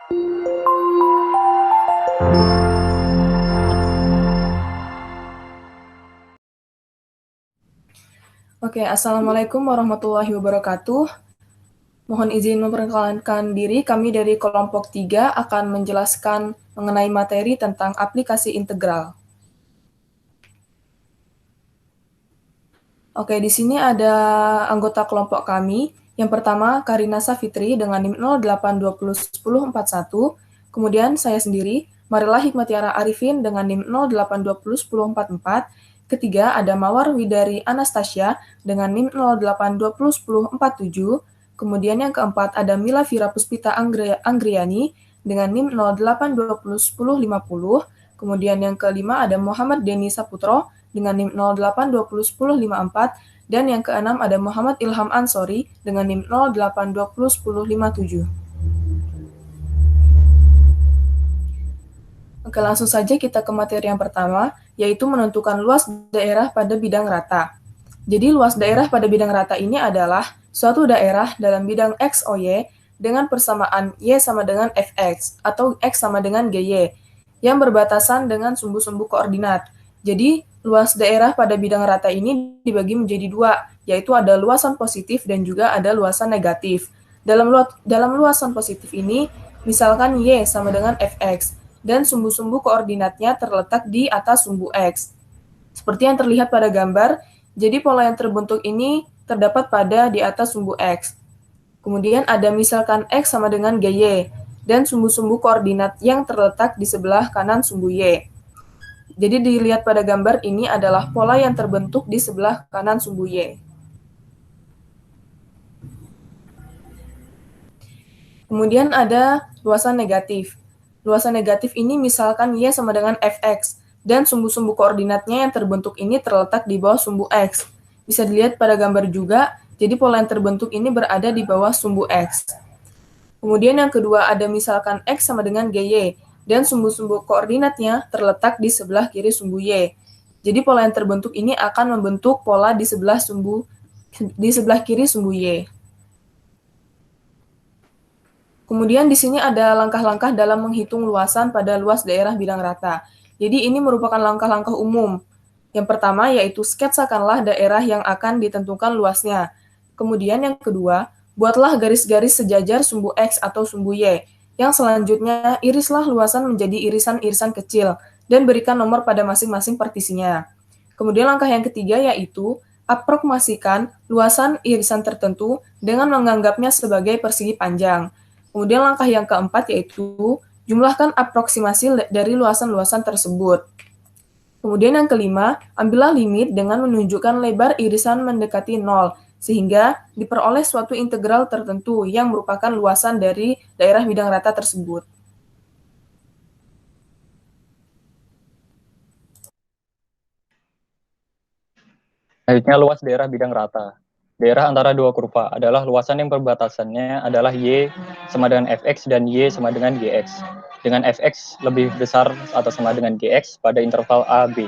Oke, Assalamualaikum warahmatullahi wabarakatuh. Mohon izin memperkenalkan diri, kami dari kelompok 3 akan menjelaskan mengenai materi tentang aplikasi integral. Oke, di sini ada anggota kelompok kami. Yang pertama, Karina Safitri dengan NIM 08201041. Kemudian saya sendiri, Marilah Hikmatiara Arifin dengan NIM 08201044. Ketiga, ada Mawar Widari Anastasia dengan NIM 08201047. Kemudian yang keempat, ada Mila Vira Puspita Anggriani dengan NIM 08201050. Kemudian yang kelima, ada Muhammad Deni Saputro dengan NIM 08201054, dan yang keenam ada Muhammad Ilham Ansori dengan NIM 08201057. Oke, langsung saja kita ke materi yang pertama, yaitu menentukan luas daerah pada bidang rata. Jadi luas daerah pada bidang rata ini adalah suatu daerah dalam bidang X, OY dengan persamaan Y sama dengan Fx atau X sama dengan GY yang berbatasan dengan sumbu-sumbu koordinat. Jadi, luas daerah pada bidang rata ini dibagi menjadi dua, yaitu ada luasan positif dan juga ada luasan negatif. Dalam luasan positif ini, misalkan Y sama dengan Fx, dan sumbu-sumbu koordinatnya terletak di atas sumbu X. Seperti yang terlihat pada gambar, jadi pola yang terbentuk ini terdapat pada di atas sumbu X. Kemudian ada misalkan X sama dengan GY, dan sumbu-sumbu koordinat yang terletak di sebelah kanan sumbu Y. Jadi dilihat pada gambar ini adalah pola yang terbentuk di sebelah kanan sumbu Y. Kemudian ada luasan negatif. Luasan negatif ini misalkan Y sama dengan Fx, dan sumbu-sumbu koordinatnya yang terbentuk ini terletak di bawah sumbu X. Bisa dilihat pada gambar juga, jadi pola yang terbentuk ini berada di bawah sumbu X. Kemudian yang kedua ada misalkan X sama dengan GY, dan sumbu-sumbu koordinatnya terletak di sebelah kiri sumbu Y. Jadi pola yang terbentuk ini akan membentuk pola di sebelah kiri sumbu Y. Kemudian di sini ada langkah-langkah dalam menghitung luasan pada luas daerah bidang rata. Jadi ini merupakan langkah-langkah umum. Yang pertama yaitu sketsakanlah daerah yang akan ditentukan luasnya. Kemudian yang kedua, buatlah garis-garis sejajar sumbu X atau sumbu Y. Yang selanjutnya, irislah luasan menjadi irisan-irisan kecil dan berikan nomor pada masing-masing partisinya. Kemudian langkah yang ketiga yaitu aproksimasikan luasan irisan tertentu dengan menganggapnya sebagai persegi panjang. Kemudian langkah yang keempat yaitu jumlahkan aproksimasi dari luasan-luasan tersebut. Kemudian yang kelima, ambillah limit dengan menunjukkan lebar irisan mendekati 0, sehingga diperoleh suatu integral tertentu yang merupakan luasan dari daerah bidang rata tersebut. Selanjutnya, luas daerah bidang rata. Daerah antara dua kurva adalah luasan yang perbatasannya adalah Y sama dengan Fx dan Y sama dengan Gx. Dengan Fx lebih besar atau sama dengan Gx pada interval A, B.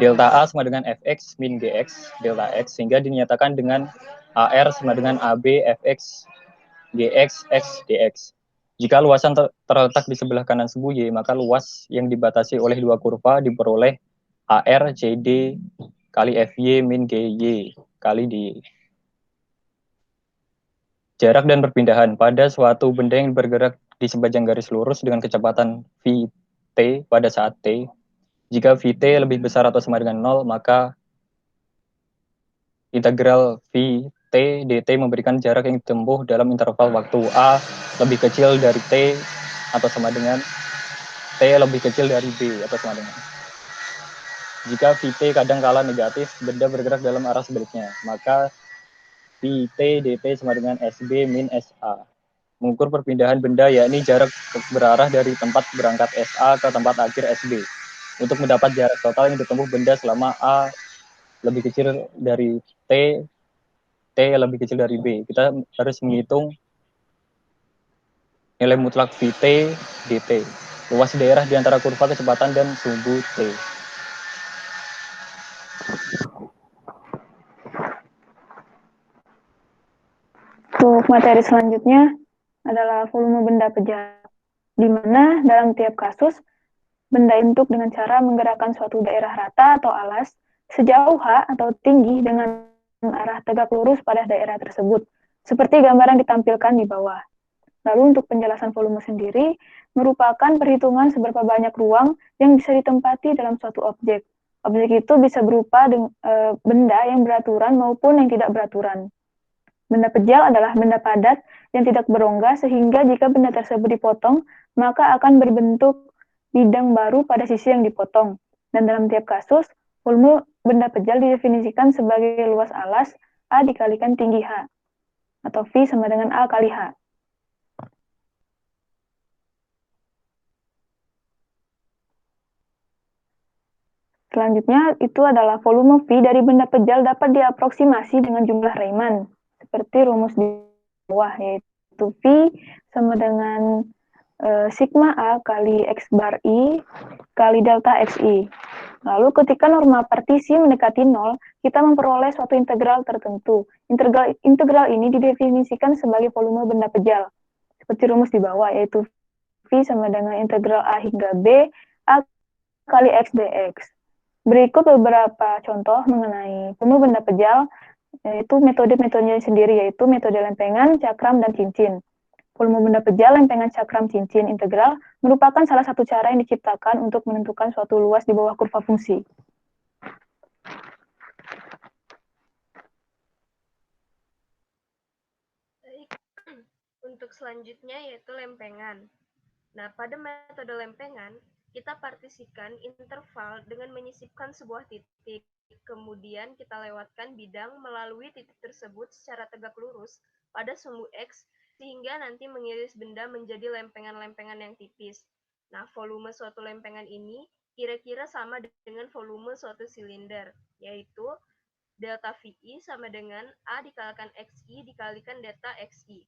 Delta A sama dengan Fx min Gx, delta X, sehingga dinyatakan dengan AR sama dengan AB, Fx, Gx, X, Dx. Jika luasan terletak di sebelah kanan sumbu Y, maka luas yang dibatasi oleh dua kurva diperoleh AR, CD, kali FY min GY kali DY. Jarak dan perpindahan pada suatu benda yang bergerak di sepanjang garis lurus dengan kecepatan Vt pada saat T. Jika Vt lebih besar atau sama dengan 0, maka integral Vt dt memberikan jarak yang ditempuh dalam interval waktu A lebih kecil dari T atau sama dengan T lebih kecil dari B atau sama dengan. Jika Vt kadangkala negatif, benda bergerak dalam arah sebaliknya, maka Vt dt sama dengan Sb min Sa. Mengukur perpindahan benda yakni jarak berarah dari tempat berangkat Sa ke tempat akhir Sb. Untuk mendapat jarak total yang ditempuh benda selama A lebih kecil dari T, T lebih kecil dari B. Kita harus menghitung nilai mutlak Vt dt. Luas daerah di antara kurva kecepatan dan sumbu T. Untuk materi selanjutnya, adalah volume benda pejal, di mana dalam tiap kasus benda dibentuk dengan cara menggerakkan suatu daerah rata atau alas sejauh H atau tinggi dengan arah tegak lurus pada daerah tersebut, seperti gambaran ditampilkan di bawah. Lalu untuk penjelasan volume sendiri merupakan perhitungan seberapa banyak ruang yang bisa ditempati dalam suatu objek. Objek itu bisa berupa benda yang beraturan maupun yang tidak beraturan. Benda pejal adalah benda padat yang tidak berongga, sehingga jika benda tersebut dipotong, maka akan berbentuk bidang baru pada sisi yang dipotong. Dan dalam tiap kasus, volume benda pejal didefinisikan sebagai luas alas A dikalikan tinggi H, atau V sama dengan A kali H. Selanjutnya, itu adalah volume V dari benda pejal dapat diaproksimasi dengan jumlah Riemann, seperti rumus di bawah, yaitu V sama dengan sigma A kali X bar I kali delta XI. Lalu ketika norma partisi mendekati 0, kita memperoleh suatu integral tertentu. Integral ini didefinisikan sebagai volume benda pejal, seperti rumus di bawah, yaitu V sama dengan integral A hingga B A kali X dx. Berikut beberapa contoh mengenai volume benda pejal, yaitu metode-metodenya sendiri, yaitu metode lempengan, cakram, dan cincin. Volume benda pejal, lempengan, cakram, cincin, integral merupakan salah satu cara yang diciptakan untuk menentukan suatu luas di bawah kurva fungsi. Baik, untuk selanjutnya yaitu lempengan. Nah, pada metode lempengan, kita partisikan interval dengan menyisipkan sebuah titik. Kemudian kita lewatkan bidang melalui titik tersebut secara tegak lurus pada sumbu X, sehingga nanti mengiris benda menjadi lempengan-lempengan yang tipis. Nah, volume suatu lempengan ini kira-kira sama dengan volume suatu silinder, yaitu delta VI sama dengan A dikalikan XI dikalikan delta XI.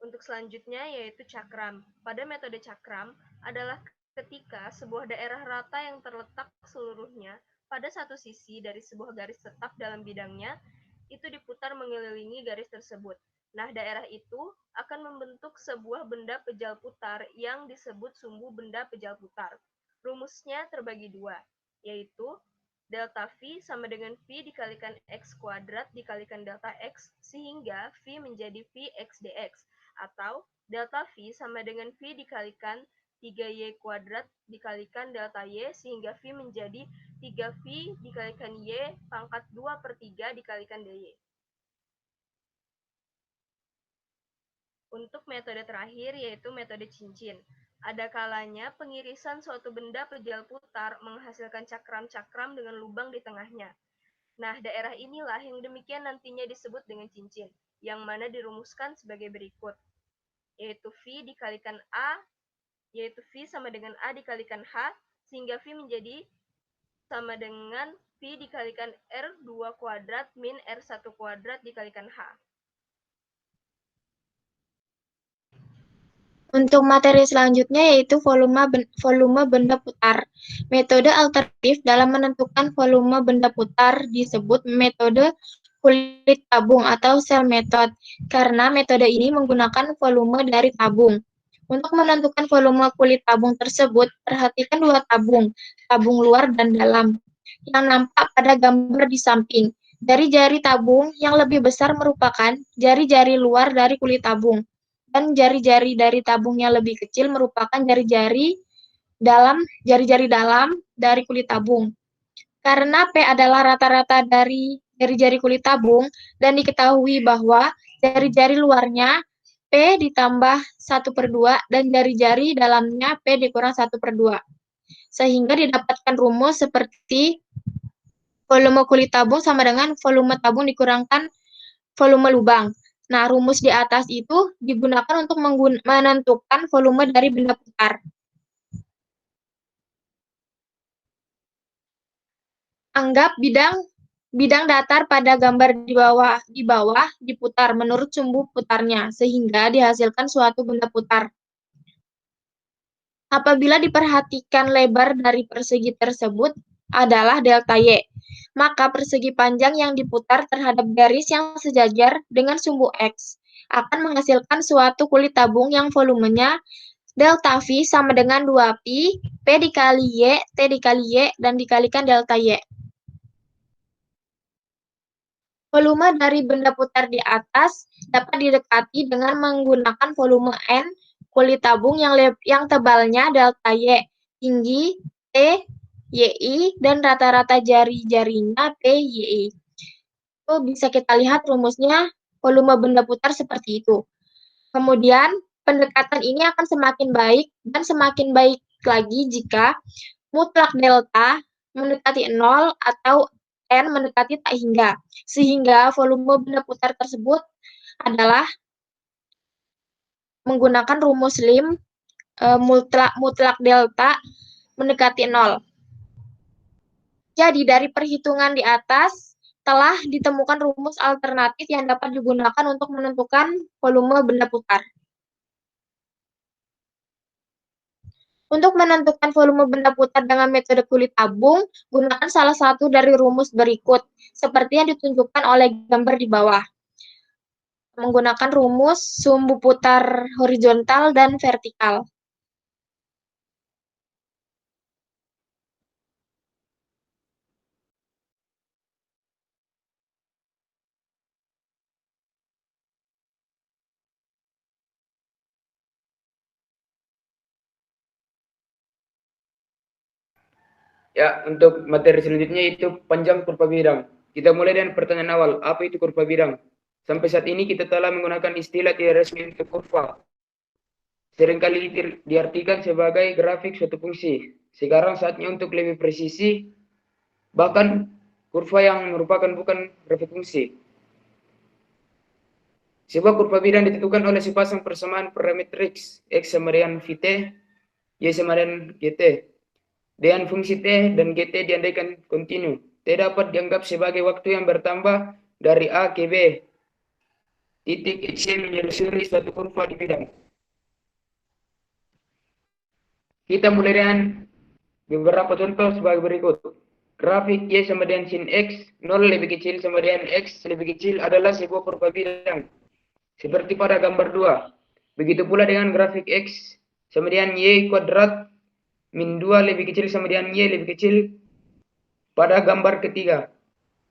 Untuk selanjutnya yaitu cakram. Pada metode cakram adalah ketika sebuah daerah rata yang terletak seluruhnya pada satu sisi dari sebuah garis tetap dalam bidangnya itu diputar mengelilingi garis tersebut. Nah, daerah itu akan membentuk sebuah benda pejal putar yang disebut sumbu benda pejal putar. Rumusnya terbagi dua, yaitu delta V sama dengan V dikalikan X kuadrat dikalikan delta X, sehingga V menjadi V X dx. Atau delta V sama dengan V dikalikan 3Y kuadrat dikalikan delta Y, sehingga V menjadi 3V dikalikan Y pangkat 2/3 dikalikan dy. Untuk metode terakhir yaitu metode cincin. Ada kalanya pengirisan suatu benda pejal putar menghasilkan cakram-cakram dengan lubang di tengahnya. Nah, daerah inilah yang demikian nantinya disebut dengan cincin, yang mana dirumuskan sebagai berikut, yaitu V dikalikan A, yaitu V sama dengan A dikalikan H, sehingga V menjadi sama dengan V dikalikan R2 kuadrat min R1 kuadrat dikalikan H. Untuk materi selanjutnya yaitu volume benda putar. Metode alternatif dalam menentukan volume benda putar disebut metode kulit tabung atau cell method, karena metode ini menggunakan volume dari tabung. Untuk menentukan volume kulit tabung tersebut, perhatikan dua tabung luar dan dalam, yang nampak pada gambar di samping. Jari-jari tabung yang lebih besar merupakan jari-jari luar dari kulit tabung, dan jari-jari dari tabungnya lebih kecil merupakan jari-jari dalam dari kulit tabung. Karena P adalah rata-rata dari jari-jari kulit tabung dan diketahui bahwa jari-jari luarnya P ditambah 1/2 dan jari-jari dalamnya P dikurang 1/2. Sehingga didapatkan rumus seperti volume kulit tabung sama dengan volume tabung dikurangkan volume lubang. Nah, rumus di atas itu digunakan untuk menentukan volume dari benda putar. Anggap bidang datar pada gambar di bawah diputar menurut sumbu putarnya, sehingga dihasilkan suatu benda putar. Apabila diperhatikan lebar dari persegi tersebut, adalah delta Y. Maka persegi panjang yang diputar terhadap garis yang sejajar dengan sumbu X akan menghasilkan suatu kulit tabung yang volumenya delta V sama dengan 2pi, P dikali Y, T dikali Y, dan dikalikan delta Y. Volume dari benda putar di atas dapat didekati dengan menggunakan volume N kulit tabung yang tebalnya delta Y, tinggi T, YI, dan rata-rata jari-jarinya P, YI. Itu bisa kita lihat rumusnya volume benda putar seperti itu. Kemudian, pendekatan ini akan semakin baik dan semakin baik lagi jika mutlak delta mendekati 0 atau N mendekati tak hingga, sehingga volume benda putar tersebut adalah menggunakan rumus Lim mutlak delta mendekati 0. Jadi dari perhitungan di atas telah ditemukan rumus alternatif yang dapat digunakan untuk menentukan volume benda putar. Untuk menentukan volume benda putar dengan metode kulit tabung, gunakan salah satu dari rumus berikut, seperti yang ditunjukkan oleh gambar di bawah. Menggunakan rumus sumbu putar horizontal dan vertikal. Ya, untuk materi selanjutnya itu panjang kurva bidang. Kita mulai dengan pertanyaan awal, apa itu kurva bidang? Sampai saat ini kita telah menggunakan istilah tidak resmi untuk kurva. Seringkali diartikan sebagai grafik suatu fungsi. Sekarang saatnya untuk lebih presisi, bahkan kurva yang merupakan bukan grafik fungsi. Sebuah kurva bidang ditentukan oleh sepasang persamaan parametrik X sama dengan Vt, Y sama dengan Gt. Dengan fungsi T dan Gt diandaikan kontinu. T dapat dianggap sebagai waktu yang bertambah dari A ke B. Titik X menyusuri suatu kurva di bidang. Kita mulai dengan beberapa contoh sebagai berikut. Grafik Y sama dengan sin X, 0 lebih kecil sama dengan X lebih kecil adalah sebuah kurva bidang. Seperti pada gambar 2. Begitu pula dengan grafik X sama dengan Y kuadrat min 2 lebih kecil sama dengan Y lebih kecil pada gambar ketiga.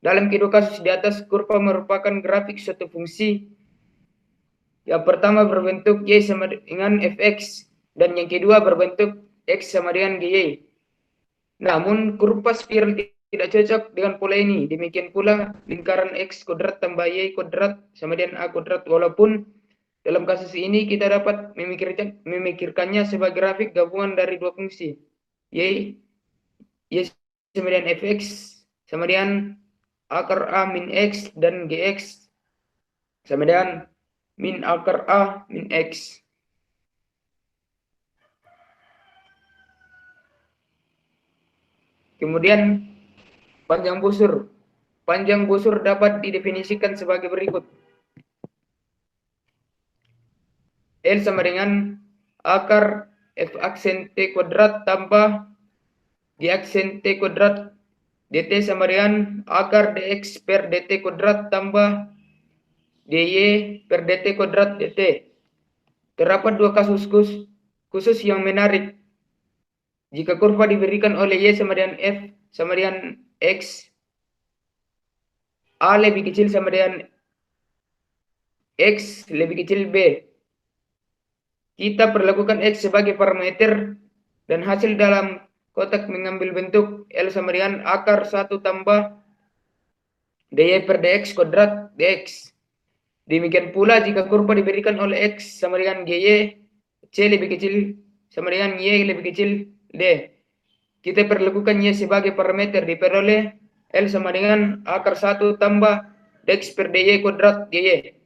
Dalam kedua kasus di atas, kurva merupakan grafik suatu fungsi. Yang pertama berbentuk Y sama dengan Fx, dan yang kedua berbentuk X sama dengan GY. Namun, kurva spiral tidak cocok dengan pola ini. Demikian pula lingkaran X kuadrat tambah Y kuadrat sama dengan A kuadrat, walaupun dalam kasus ini kita dapat memikirkannya sebagai grafik gabungan dari dua fungsi. Y sama dengan Fx sama dengan akar A min X dan Gx sama dengan min akar A min X. Kemudian panjang busur. Panjang busur dapat didefinisikan sebagai berikut. L sama dengan akar F aksen T kuadrat tambah G aksen T kuadrat dt sama dengan akar dx per dt kuadrat tambah dy per dt kuadrat dt. Terdapat dua kasus khusus yang menarik. Jika kurva diberikan oleh Y sama dengan F sama dengan X, A lebih kecil sama dengan X lebih kecil B. Kita perlakukan X sebagai parameter dan hasil dalam kotak mengambil bentuk L sama dengan akar 1 tambah dy per dx kuadrat dx. Demikian pula jika kurva diberikan oleh X sama dengan GY, C lebih kecil sama dengan Y lebih kecil D. Kita perlakukan Y sebagai parameter diperoleh L sama dengan akar 1 tambah dx per dy kuadrat dy.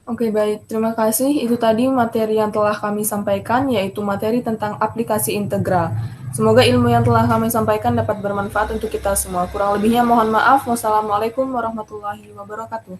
Oke, baik. Terima kasih. Itu tadi materi yang telah kami sampaikan, yaitu materi tentang aplikasi integral. Semoga ilmu yang telah kami sampaikan dapat bermanfaat untuk kita semua. Kurang lebihnya mohon maaf. Wassalamualaikum warahmatullahi wabarakatuh.